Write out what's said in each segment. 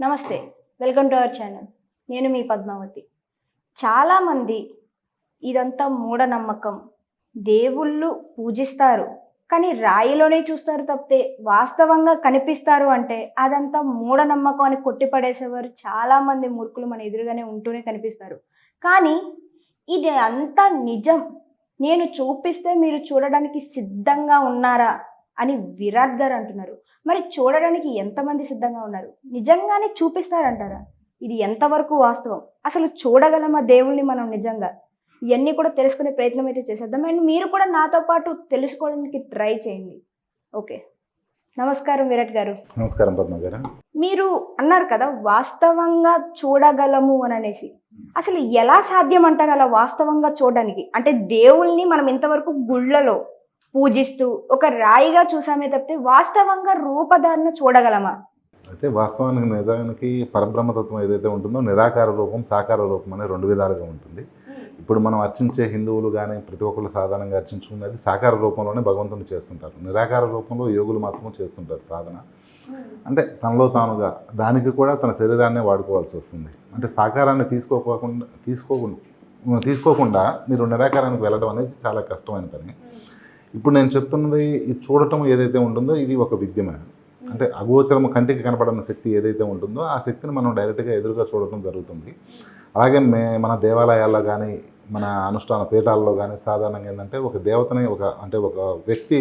నమస్తే, welcome to our channel. నేను మీ పద్మావతి. చాలామంది ఇదంతా మూఢనమ్మకం, దేవుళ్ళు పూజిస్తారు కానీ రాయిలోనే చూస్తారు తప్పితే వాస్తవంగా కనిపిస్తారు అంటే అదంతా మూఢనమ్మకం అని కొట్టిపడేసేవారు చాలామంది మూర్ఖులు మన ఎదురుగానే ఉంటూనే కనిపిస్తారు. కానీ ఇది అంతా నిజం, నేను చూపిస్తే మీరు చూడడానికి సిద్ధంగా ఉన్నారా అని విరాట్ గారు అంటున్నారు. మరి చూడడానికి ఎంతమంది సిద్ధంగా ఉన్నారు? నిజంగానే చూపిస్తారంటారా? ఇది ఎంతవరకు వాస్తవం? అసలు చూడగలమా దేవుల్ని మనం నిజంగా? ఇవన్నీ కూడా తెలుసుకునే ప్రయత్నం అయితే చేసేద్దాం. అండ్ మీరు కూడా నాతో పాటు తెలుసుకోవడానికి ట్రై చేయండి. ఓకే, నమస్కారం విరాట్ గారు. నమస్కారం పద్మ గారు. మీరు అన్నారు కదా వాస్తవంగా చూడగలము అని అనేసి. అసలు ఎలా సాధ్యం అంటారు అలా వాస్తవంగా చూడడానికి? అంటే దేవుల్ని మనం ఇంతవరకు గుళ్ళలో పూజిస్తూ ఒక రాయిగా చూసామే తప్పితే వాస్తవంగా రూపధారణ చూడగలమా? అయితే వాస్తవానికి నిజానికి పరబ్రహ్మతత్వం ఏదైతే ఉంటుందో నిరాకార రూపం, సాకార రూపం అనే రెండు విధాలుగా ఉంటుంది. ఇప్పుడు మనం అర్చించే హిందువులు కానీ ప్రతి ఒక్కరు సాధారణంగా అర్చించుకునేది సాకార రూపంలోనే భగవంతుని చేస్తుంటారు. నిరాకార రూపంలో యోగులు మాత్రమే చేస్తుంటారు సాధన. అంటే తనలో తానుగా దానికి కూడా తన శరీరాన్నే వాడుకోవాల్సి వస్తుంది. అంటే సాకారాన్ని తీసుకోకుండా మీరు నిరాకారానికి వెళ్ళడం అనేది చాలా కష్టమైన పని. ఇప్పుడు నేను చెప్తున్నది ఈ చూడటం ఏదైతే ఉంటుందో ఇది ఒక విద్యమే. అంటే అగోచరము కంటికి కనపడని శక్తి ఏదైతే ఉంటుందో ఆ శక్తిని మనం డైరెక్ట్గా ఎదురుగా చూడటం జరుగుతుంది. అలాగే మన దేవాలయాల్లో కానీ మన అనుష్ఠాన పీఠాల్లో కానీ సాధారణంగా ఏంటంటే ఒక దేవతని ఒక వ్యక్తి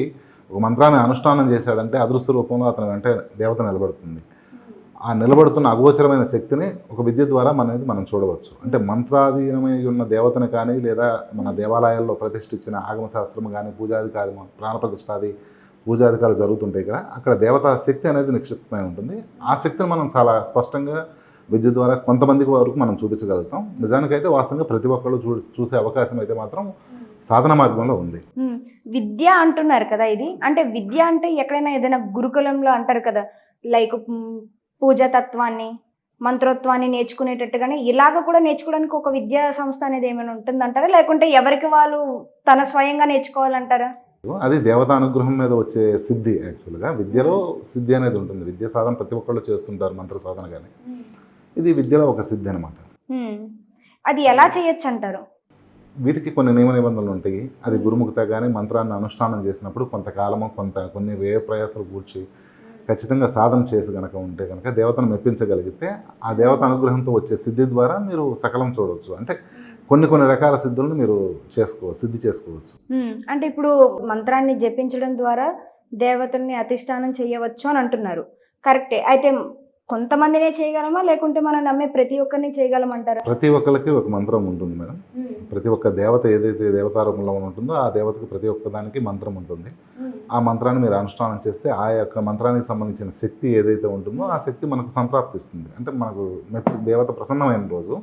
ఒక మంత్రాన్ని అనుష్ఠానం చేశాడంటే అదృశ్య రూపంలో అతని వెంట దేవత నిలబడుతుంది. ఆ నిలబడుతున్న అగోచరమైన శక్తిని ఒక విద్య ద్వారా మనం చూడవచ్చు. అంటే మంత్రాధీనమై ఉన్న దేవతను కానీ లేదా మన దేవాలయాల్లో ప్రతిష్ఠించిన ఆగమశాస్త్రం కానీ పూజాధికారి ప్రాణప్రతిష్ఠాది పూజాధికారులు జరుగుతుంటాయి కదా, అక్కడ దేవతా శక్తి అనేది నిక్షిప్తమై ఉంటుంది. ఆ శక్తిని మనం చాలా స్పష్టంగా విద్య ద్వారా కొంతమందికి వరకు మనం చూపించగలుగుతాం. నిజానికైతే వాస్తవంగా ప్రతి ఒక్కళ్ళు చూసే అవకాశం అయితే మాత్రం సాధన మార్గంలో ఉంది. విద్య అంటున్నారు కదా, ఇది అంటే విద్య అంటే ఎక్కడైనా ఏదైనా గురుకులంలో అంటారు కదా, లైక్ పూజాతత్వాన్ని మంత్రోత్వాన్ని నేర్చుకునేటట్టుగానే ఇలాగ కూడా నేర్చుకోవడానికి ఒక విద్యా సంస్థ అనేది ఏమైనా ఉంటుందంటారా, లేకుంటే ఎవరికి వాళ్ళు తన స్వయంగా నేర్చుకోవాలంటారా? అది దేవతా అనుగ్రహం మీద వచ్చే సిద్ధి. యాక్చువల్గా విద్యలో సిద్ధి అనేది ఉంటుంది. విద్య సాధన ప్రతి ఒక్కళ్ళు చేస్తుంటారు, మంత్ర సాధన కానీ. ఇది విద్యలో ఒక సిద్ధి అనమాట. అది ఎలా చేయొచ్చు అంటారు? వీటికి కొన్ని నియమ నిబంధనలు ఉంటాయి. అది గురుముఖత కానీ మంత్రాన్ని అనుష్ఠానం చేసినప్పుడు కొంతకాలము కొన్ని వ్యయ ప్రయాసాలు కూర్చి ఖచ్చితంగా సాధన చేసి కనుక ఉంటే కనుక దేవతను మెప్పించగలిగితే ఆ దేవత అనుగ్రహంతో వచ్చే సిద్ధి ద్వారా మీరు సకలం చూడవచ్చు. అంటే కొన్ని రకాల సిద్ధులను మీరు సిద్ధి చేసుకోవచ్చు. అంటే ఇప్పుడు మంత్రాన్ని జపించడం ద్వారా దేవతల్ని అధిష్టానం చేయవచ్చు అని అంటున్నారు, కరెక్టే. అయితే కొంతమందినే చేయగలమా, లేకుంటే మనం నమ్మే ప్రతి ఒక్కరిని చేయగలమంటారా? ప్రతి ఒక్కరికి ఒక మంత్రం ఉంటుంది మేడం. ప్రతి ఒక్క దేవత ఏదైతే దేవతారూపంలో ఉంటుందో ఆ దేవతకు ప్రతి ఒక్కదానికి మంత్రం ఉంటుంది. ఆ మంత్రాన్ని మీరు అనుష్ఠానం చేస్తే ఆ యొక్క మంత్రానికి సంబంధించిన శక్తి ఏదైతే ఉంటుందో ఆ శక్తి మనకు సంప్రాప్తిస్తుంది. అంటే మనకు దేవత ప్రసన్నమైన రోజు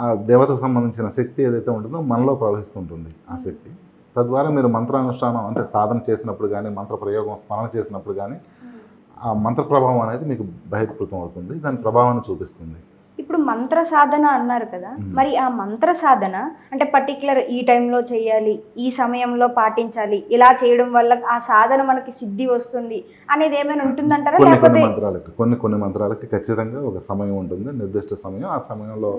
ఆ దేవతకు సంబంధించిన శక్తి ఏదైతే ఉంటుందో మనలో ప్రవహిస్తుంటుంది ఆ శక్తి. తద్వారా మీరు మంత్రానుష్ఠానం అంటే సాధన చేసినప్పుడు కానీ మంత్ర ప్రయోగం స్మరణ చేసినప్పుడు కానీ ఆ మంత్ర ప్రభావం అనేది మీకు బహిర్కృతం అవుతుంది, దాని ప్రభావాన్ని చూపిస్తుంది. ఇప్పుడు మంత్ర సాధన అన్నారు కదా, మరి ఆ మంత్ర సాధన అంటే పర్టికులర్ ఈ టైంలో చేయాలి, ఈ సమయంలో పాటించాలి, ఇలా చేయడం వల్ల ఆ సాధన మనకి సిద్ధి వస్తుంది అనేది ఏమైనా ఉంటుందంటారా? కొన్ని మంత్రాలకి ఖచ్చితంగా ఒక సమయం ఉంటుంది, నిర్దిష్ట సమయం. ఆ సమయంలో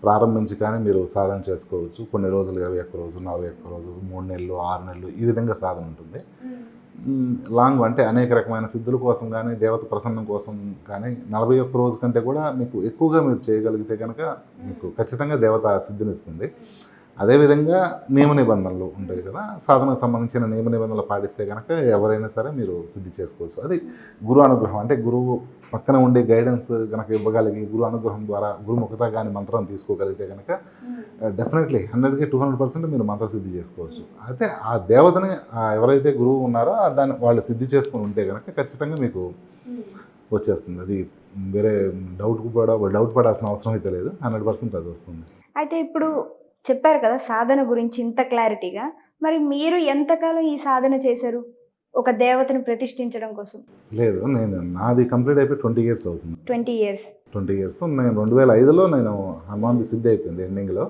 ప్రారంభించి కానీ మీరు సాధన చేసుకోవచ్చు. కొన్ని రోజులు 21 రోజులు, 41 రోజులు, 3 నెలలు, 6 నెలలు ఈ విధంగా సాధన ఉంటుంది. లాంగ్ అంటే అనేక రకమైన సిద్ధుల కోసం కానీ దేవత ప్రసన్నం కోసం కానీ 41 రోజు కంటే కూడా మీకు ఎక్కువగా మీరు చేయగలిగితే కనుక మీకు ఖచ్చితంగా దేవత సిద్ధినిస్తుంది. అదేవిధంగా నియమ నిబంధనలు ఉంటాయి కదా, సాధనకు సంబంధించిన నియమ నిబంధనలు పాటిస్తే కనుక ఎవరైనా సరే మీరు సిద్ధి చేసుకోవచ్చు. అది గురు అనుగ్రహం. అంటే గురువు పక్కన ఉండే గైడెన్స్ కనుక ఇవ్వగలిగి గురు అనుగ్రహం ద్వారా గురుముఖత కానీ మంత్రం తీసుకోగలిగితే కనుక డెఫినెట్లీ 100కి 200% మీరు మంత్ర సిద్ధి చేసుకోవచ్చు. అయితే ఆ దేవతని ఎవరైతే గురువు ఉన్నారో దాన్ని వాళ్ళు సిద్ధి చేసుకుని ఉంటే కనుక ఖచ్చితంగా మీకు వచ్చేస్తుంది. అది వేరే డౌట్ పడాల్సిన అవసరం అయితే లేదు, 100% అది వస్తుంది. అయితే ఇప్పుడు చెప్పారు కదా సాధన గురించి ఇంత క్లారిటీగా, మరి మీరు ఎంతకాలం ఈ సాధన చేశారు ఒక దేవతను ప్రతిష్ఠించడం కోసం? లేదు, నాది కంప్లీట్ అయిపోయి 20 years అవుతుంది. 20 years. నేను 2005లో నేను హనుమాన్ సిద్ధి అయిపోయింది ఎండింగ్లో.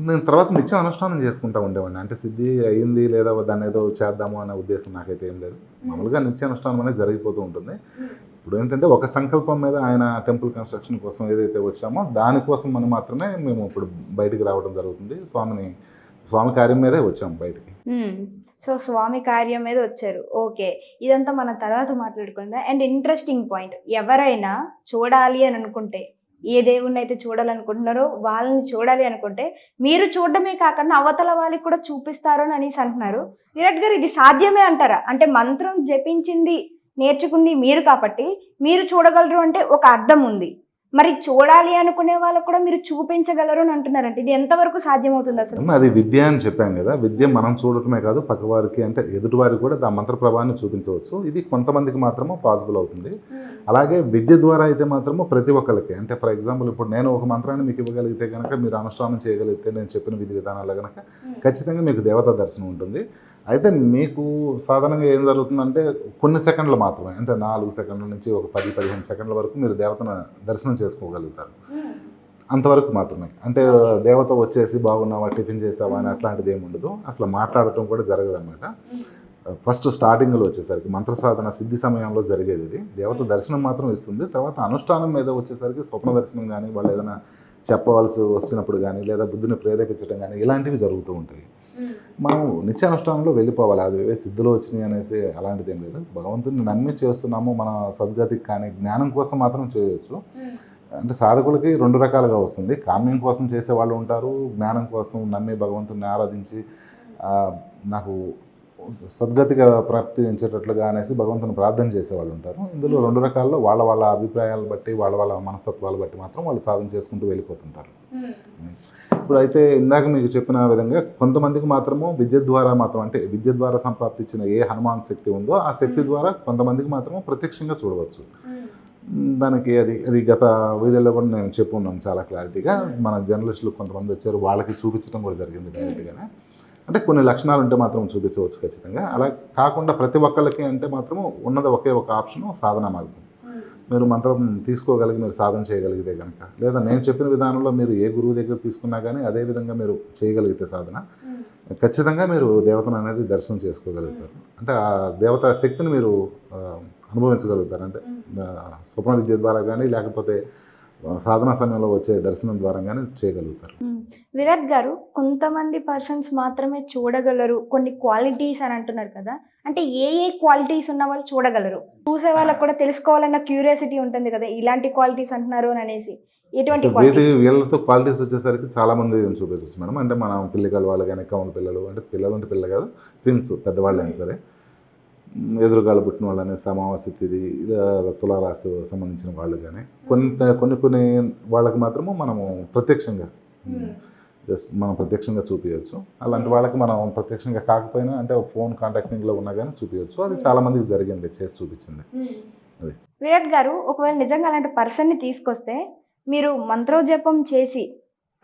నేను తర్వాత నిత్యం అనుష్ఠానం చేసుకుంటూ ఉండేవాడిని. అంటే సిద్ధి అయ్యింది లేదా దాన్ని ఏదో చేద్దాము అనే ఉద్దేశం నాకైతే ఏం లేదు. మామూలుగా నిత్య అనుష్ఠానం అనేది జరిగిపోతూ ఉంటుంది. ఇప్పుడు ఏంటంటే ఒక సంకల్పం మీద ఆయన టెంపుల్ కన్స్ట్రక్షన్ కోసం ఏదైతే వచ్చామో దానికోసం మనం మాత్రమే మేము ఇప్పుడు బయటికి రావడం జరుగుతుంది. స్వామి కార్యం మీదే వచ్చాము బయటికి. సో స్వామి కార్యం మీద వచ్చారు. ఓకే, ఇదంతా మనం తర్వాత మాట్లాడుకుందాం. అండ్ ఇంట్రెస్టింగ్ పాయింట్, ఎవరైనా చూడాలి అని అనుకుంటే, ఏ దేవుణ్ణి అయితే చూడాలనుకుంటున్నారో వాళ్ళని చూడాలి అనుకుంటే మీరు చూడడమే కాకుండా అవతల వాళ్ళకి కూడా చూపిస్తారు అని అనేసి అంటున్నారు. విరాట్ గారు, ఇది సాధ్యమే అంటారా? అంటే మంత్రం జపించింది నేర్చుకుంది మీరు కాబట్టి మీరు చూడగలరు అంటే ఒక అర్థం ఉంది. మరి చూడాలి అనుకునే వాళ్ళకు కూడా మీరు చూపించగలరు అని అంటున్నారంటే ఇది ఎంతవరకు సాధ్యమవుతుంది అసలు? అది విద్య అని చెప్పాం కదా. విద్య మనం చూడటమే కాదు, పక్కవారికి అంటే ఎదుటివారికి కూడా ఆ మంత్ర ప్రభావాన్ని చూపించవచ్చు. ఇది కొంతమందికి మాత్రము పాసిబుల్ అవుతుంది. అలాగే విద్య ద్వారా అయితే మాత్రము ప్రతి ఒక్కరికి, అంటే ఫర్ ఎగ్జాంపుల్ ఇప్పుడు నేను ఒక మంత్రాన్ని మీకు ఇవ్వగలిగితే కనుక, మీరు అనుష్ఠానం చేయగలిగితే, నేను చెప్పిన విధి విధానాలు కనుక ఖచ్చితంగా మీకు దేవతా దర్శనం ఉంటుంది. అయితే మీకు సాధారణంగా ఏం జరుగుతుందంటే కొన్ని సెకండ్లు మాత్రమే, అంటే 4 సెకండ్ల నుంచి ఒక 10-15 సెకండ్ల వరకు మీరు దేవతను దర్శనం చేసుకోగలుగుతారు. అంతవరకు మాత్రమే. అంటే దేవత వచ్చేసి బాగున్నావా, టిఫిన్ చేసావా అని అట్లాంటిది ఏమి ఉండదు. అసలు మాట్లాడటం కూడా జరగదు అనమాట. ఫస్ట్ స్టార్టింగ్లో వచ్చేసరికి మంత్ర సాధన సిద్ధి సమయంలో జరిగేది ఇది. దేవత దర్శనం మాత్రం ఇస్తుంది. తర్వాత అనుష్ఠానం మీద వచ్చేసరికి స్వప్న దర్శనం కానీ, వాళ్ళు ఏదైనా చెప్పవలసి వచ్చినప్పుడు కానీ, లేదా బుద్ధిని ప్రేరేపించడం కానీ ఇలాంటివి జరుగుతూ ఉంటాయి. మనం నిత్యానుష్ఠానంలో వెళ్ళిపోవాలి. అది సిద్ధులు వచ్చినాయి అనేసి అలాంటిది ఏం లేదు. భగవంతుని నమ్మి చేస్తున్నాము, మన సద్గతికి కానీ జ్ఞానం కోసం మాత్రం చేయవచ్చు. అంటే సాధకులకి 2 రకాలుగా వస్తుంది. కామ్యం కోసం చేసేవాళ్ళు ఉంటారు, జ్ఞానం కోసం నమ్మి భగవంతుని ఆరాధించి నాకు సద్గతిగా ప్రాప్తించేటట్లుగా అనేసి భగవంతుని ప్రార్థన చేసేవాళ్ళు ఉంటారు. ఇందులో 2 రకాల్లో వాళ్ళ అభిప్రాయాలు బట్టి, వాళ్ళ మనస్తత్వాలు బట్టి మాత్రం వాళ్ళు సాధన చేసుకుంటూ వెళ్ళిపోతుంటారు. ఇప్పుడు అయితే ఇందాక మీకు చెప్పిన విధంగా కొంతమందికి మాత్రము విద్య ద్వారా మాత్రం, అంటే విద్య ద్వారా సంప్రాప్తించిన ఏ హనుమాన్ శక్తి ఉందో ఆ శక్తి ద్వారా కొంతమందికి మాత్రం ప్రత్యక్షంగా చూడవచ్చు. దానికి అది గత వీడియోలో కూడా నేను చెప్పున్నాను చాలా క్లారిటీగా. మన జర్నలిస్టులు కొంతమంది వచ్చారు, వాళ్ళకి చూపించడం కూడా జరిగింది డైరెక్ట్గానే. అంటే కొన్ని లక్షణాలు ఉంటే మాత్రం చూపించవచ్చు ఖచ్చితంగా. అలా కాకుండా ప్రతి ఒక్కళ్ళకి అంటే మాత్రము ఉన్నది ఒకే ఒక ఆప్షను సాధనా మార్గం. మీరు మంత్రం తీసుకోగలిగి మీరు సాధన చేయగలిగితే కనుక, లేదా నేను చెప్పిన విధానంలో మీరు ఏ గురువు దగ్గర తీసుకున్నా కానీ అదే విధంగా మీరు చేయగలిగితే సాధన, ఖచ్చితంగా మీరు దేవతను అనేది దర్శనం చేసుకోగలుగుతారు. అంటే ఆ దేవతా శక్తిని మీరు అనుభవించగలుగుతారు. అంటే స్వప్న విద్య ద్వారా కానీ, లేకపోతే సాధనా సమయంలో వచ్చే దర్శనం ద్వారా కానీ చేయగలుగుతారు. విరాట్ గారు, కొంతమంది పర్సన్స్ మాత్రమే చూడగలరు, కొన్ని క్వాలిటీస్ అని అంటున్నారు కదా, అంటే ఏ క్వాలిటీస్ ఉన్న వాళ్ళు చూడగలరు? చూసే వాళ్ళకి కూడా తెలుసుకోవాలన్న క్యూరియాసిటీ ఉంటుంది కదా, ఇలాంటి క్వాలిటీస్ అంటున్నారు అని అనేసి. ఎటువంటి వీళ్ళతో క్వాలిటీస్ వచ్చేసరికి చాలా మంది చూపించవచ్చు మేడం. అంటే మన పిల్లలు వాళ్ళు కానీ, కౌలు పిల్లలు, అంటే పిల్లలు కాదు, ట్విన్స్ పెద్దవాళ్ళు అయినా సరే, ఎదురుగాలు పుట్టిన వాళ్ళు అనేది అమావాస్య తిథి, తులారాశి సంబంధించిన వాళ్ళు కానీ, కొన్ని వాళ్ళకి మాత్రము మనము ప్రత్యక్షంగా మనం ప్రత్యక్షంగా చూపించవచ్చు. అలాంటి వాళ్ళకి మనం ప్రత్యక్షంగా కాకపోయినా అంటే ఫోన్ కాంటాక్టింగ్లో ఉన్నా కానీ చూపించవచ్చు. అది చాలా మందికి జరిగింది, చేసి చూపించింది. అది విరాట్ గారు, ఒకవేళ నిజంగా అలాంటి పర్సన్ని తీసుకొస్తే మీరు మంత్రోజపం చేసి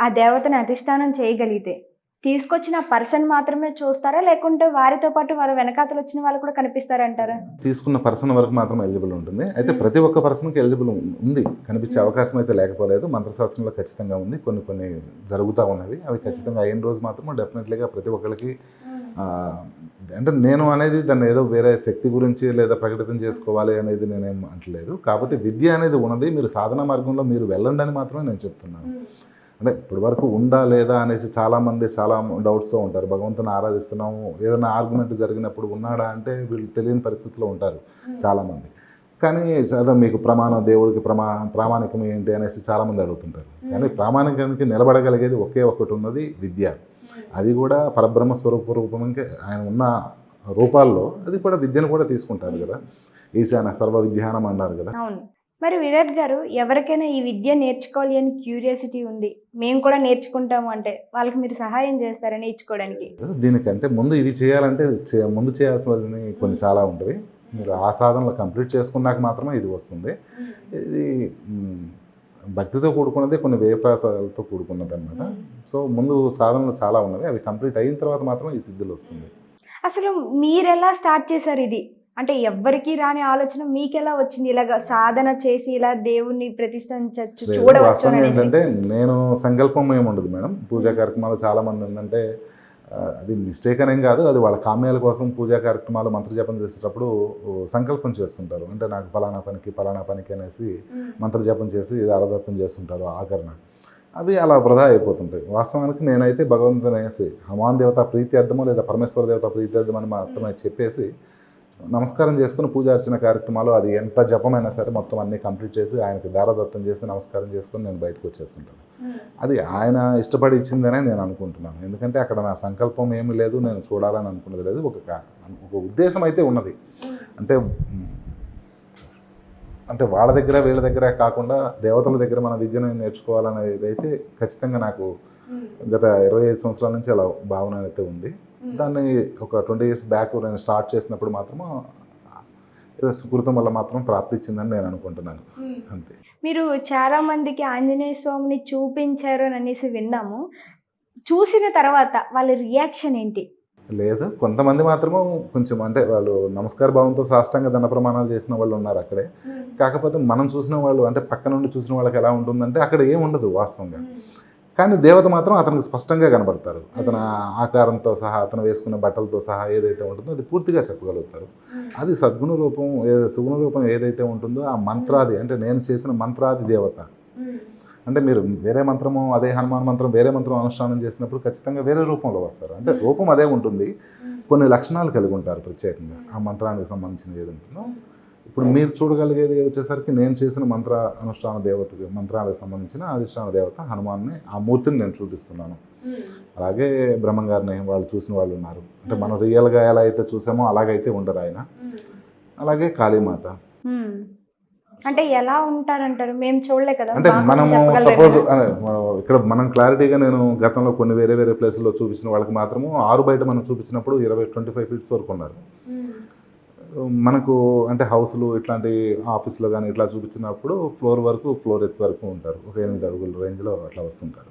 ఆ దేవతని అధిష్టానం చేయగలిగితే తీసుకొచ్చిన పర్సన్ మాత్రమే చూస్తారా, లేకుంటే వారితో పాటు వారి వెనకాతలు వచ్చిన వాళ్ళు కూడా కనిపిస్తారంటారా? తీసుకున్న పర్సన్ వరకు మాత్రం ఎలిజిబుల్ ఉంటుంది. అయితే ప్రతి ఒక్క పర్సన్కి ఎలిజిబుల్ ఉంది, కనిపించే అవకాశం అయితే లేకపోలేదు. మంత్రశాస్త్రంలో ఖచ్చితంగా ఉంది. కొన్ని జరుగుతూ ఉన్నవి, అవి ఖచ్చితంగా అయిన రోజు మాత్రం డెఫినెట్లీగా ప్రతి ఒక్కరికి, అంటే నేను అనేది దాన్ని ఏదో వేరే శక్తి గురించి లేదా ప్రకటితం చేసుకోవాలి అనేది నేనేం అంటలేదు. కాకపోతే విద్య అనేది ఉన్నది, మీరు సాధన మార్గంలో మీరు వెళ్ళండి అని మాత్రమే నేను చెప్తున్నాను. అంటే ఇప్పటి వరకు ఉందా లేదా అనేసి చాలామంది చాలా డౌట్స్తో ఉంటారు. భగవంతుని ఆరాధిస్తున్నాము, ఏదైనా ఆర్గ్యుమెంట్ జరిగినప్పుడు ఉన్నాడా అంటే వీళ్ళు తెలియని పరిస్థితిలో ఉంటారు చాలామంది. కానీ అదే మీకు ప్రమాణం, దేవుడికి ప్రామాణికం ఏంటి అనేసి చాలామంది అడుగుతుంటారు. కానీ ప్రామాణికానికి నిలబడగలిగేది ఒకే ఒక్కటి ఉన్నది, విద్య. అది కూడా పరబ్రహ్మ రూపంగా ఆయన ఉన్న రూపాల్లో అది కూడా విద్యను కూడా తీసుకుంటారు కదా. ఈశాన సర్వ విద్యానం అన్నారు కదా. మరి విరాట్ గారు, ఎవరికైనా ఈ విద్య నేర్చుకోవాలి అని క్యూరియాసిటీ ఉంది, మేము కూడా నేర్చుకుంటాము అంటే వాళ్ళకి మీరు సహాయం చేస్తారా నేర్చుకోవడానికి? దీనికంటే ముందు ఇవి చేయాలంటే ముందు చేయాల్సినవి కొన్ని చాలా ఉంటాయి. మీరు ఆ సాధనలు కంప్లీట్ చేసుకున్నాక మాత్రమే ఇది వస్తుంది. ఇది భక్తితో కూడుకున్నది, కొన్ని వ్యయప్రాసాలతో కూడుకున్నది అనమాట. సో ముందు సాధనలు చాలా ఉన్నవి, అవి కంప్లీట్ అయిన తర్వాత మాత్రమే ఈ సిద్ధులు వస్తుంది. అసలు మీరు ఎలా స్టార్ట్ చేశారు ఇది? అంటే ఎవ్వరికి రాని ఆలోచన మీకు ఎలా వచ్చింది? ఇలాగ సాధన చేసి ఇలా దేవుణ్ణి ప్రతిష్ఠించవచ్చు, చూడవచ్చు ఏంటంటే నేను సంకల్పం ఏముండదు మేడం. పూజా కార్యక్రమాలు చాలా మంది ఏంటంటే అది మిస్టేక్ అనేం కాదు, అది వాళ్ళ కామ్యాల కోసం పూజా కార్యక్రమాలు మంత్రజపం చేసేటప్పుడు సంకల్పం చేస్తుంటారు. అంటే నాకు పలానా పనికి అనేసి మంత్రజపం చేసి ఆరాధన చేస్తుంటారు ఆకరణ. అవి అలా వృధా అయిపోతుంటాయి. వాస్తవానికి నేనైతే భగవంతుని వేసి హనుమాన్ దేవత ప్రీత్యర్థమో లేదా పరమేశ్వర దేవత ప్రీత్యర్థం అని మాత్రమే చెప్పేసి నమస్కారం చేసుకుని పూజ అర్చన కార్యక్రమాలు అది ఎంత జపమైనా సరే మొత్తం అన్నీ కంప్లీట్ చేసి ఆయనకి దారదత్తం చేసి నమస్కారం చేసుకొని నేను బయటకు వచ్చేస్తుంటాను. అది ఆయన ఇష్టపడి ఇచ్చిందనే నేను అనుకుంటున్నాను. ఎందుకంటే అక్కడ నా సంకల్పం ఏమీ లేదు, నేను చూడాలని అనుకున్నది లేదు. ఒక ఉద్దేశం అయితే ఉన్నది. అంటే వాళ్ళ దగ్గర వీళ్ళ దగ్గర కాకుండా దేవతల దగ్గర మన విద్యను నేర్చుకోవాలనేది అయితే ఖచ్చితంగా నాకు గత 25 సంవత్సరాల నుంచి అలా భావన అయితే ఉంది. దాన్ని ఒక 20 years బ్యాక్ నేను స్టార్ట్ చేసినప్పుడు మాత్రము ఏదో సుకృతం వల్ల మాత్రం ప్రాప్తించిందని నేను అనుకుంటున్నాను. అంతే. మీరు చాలా మందికి ఆంజనేయ స్వామిని చూపించారు అని అనేసి విన్నాము. చూసిన తర్వాత వాళ్ళ రియాక్షన్ ఏంటి? లేదు, కొంతమంది మాత్రము కొంచెం అంటే వాళ్ళు నమస్కార భావంతో సాష్టాంగ దండ ప్రమాణాలు చేసిన వాళ్ళు ఉన్నారు అక్కడే. కాకపోతే మనం చూసిన వాళ్ళు అంటే పక్క నుండి చూసిన వాళ్ళకి ఎలా ఉంటుందంటే అక్కడ ఏం ఉండదు వాస్తవంగా. కానీ దేవత మాత్రం అతనికి స్పష్టంగా కనబడతారు. అతని ఆకారంతో సహా, అతను వేసుకున్న బట్టలతో సహా ఏదైతే ఉంటుందో అది పూర్తిగా చెప్పగలుగుతారు. అది సద్గుణ రూపం సుగుణ రూపం ఏదైతే ఉంటుందో ఆ మంత్రాది, అంటే నేను చేసిన మంత్రాది దేవత. అంటే మీరు వేరే మంత్రము, అదే హనుమాన్ మంత్రం వేరే మంత్రం అనుష్ఠానం చేసినప్పుడు ఖచ్చితంగా వేరే రూపంలో వస్తారు. అంటే రూపం అదే ఉంటుంది, కొన్ని లక్షణాలు కలిగి ఉంటారు ప్రత్యేకంగా ఆ మంత్రానికి సంబంధించిన ఏది ఉంటుందో. ఇప్పుడు మీరు చూడగలిగేది వచ్చేసరికి నేను చేసిన మంత్ర అనుష్ఠాన దేవతకి, మంత్రాలకు సంబంధించిన అధిష్టాన దేవత హనుమాన్ని, ఆ మూర్తిని నేను చూపిస్తున్నాను. అలాగే బ్రహ్మంగారిని వాళ్ళు చూసిన వాళ్ళు ఉన్నారు. అంటే మనం రియల్గా ఎలా అయితే చూసామో అలాగైతే ఉండరు ఆయన. అలాగే కాళీమాత. అంటే ఎలా ఉంటారంటారు? మేము చూడలే కదా. అంటే మనము సపోజ్ ఇక్కడ మనం క్లారిటీగా నేను గతంలో కొన్ని వేరే వేరే ప్లేసుల్లో చూపించిన వాళ్ళకి మాత్రము ఆరు బయట మనం చూపించినప్పుడు 25 feet వరకు ఉన్నారు. మనకు అంటే హౌస్లు ఇట్లాంటి ఆఫీస్లో కానీ ఇట్లా చూపించినప్పుడు ఫ్లోర్ ఎత్తు వరకు ఉంటారు. ఒక 8 అడుగుల రేంజ్లో అట్లా వస్తుంటారు.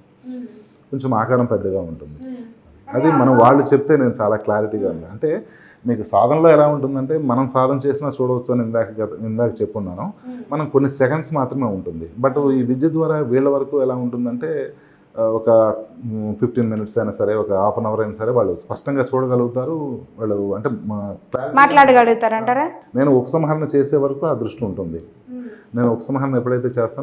కొంచెం ఆకారం పెద్దగా ఉంటుంది. అది మనం వాళ్ళు చెప్తే నేను చాలా క్లారిటీగా ఉంది. అంటే మీకు సాధనలో ఎలా ఉంటుందంటే మనం సాధన చేసినా చూడవచ్చు అని ఇందాక చెప్పున్నాను. మనం కొన్ని సెకండ్స్ మాత్రమే ఉంటుంది. బట్ ఈ విద్య ద్వారా వీళ్ళ వరకు ఎలా ఉంటుందంటే ఒక 15 minutes అయినా సరే, ఒక ½ hour అయినా సరే వాళ్ళు స్పష్టంగా చూడగలుగుతారు. వాళ్ళు అంటే మాట్లాడగలుగుతారు అంటారా? నేను ఉపసంహరణ చేసే వరకు ఆ దృష్టి ఉంటుంది. నేను ఉపసంహరణ ఎప్పుడైతే చేస్తానో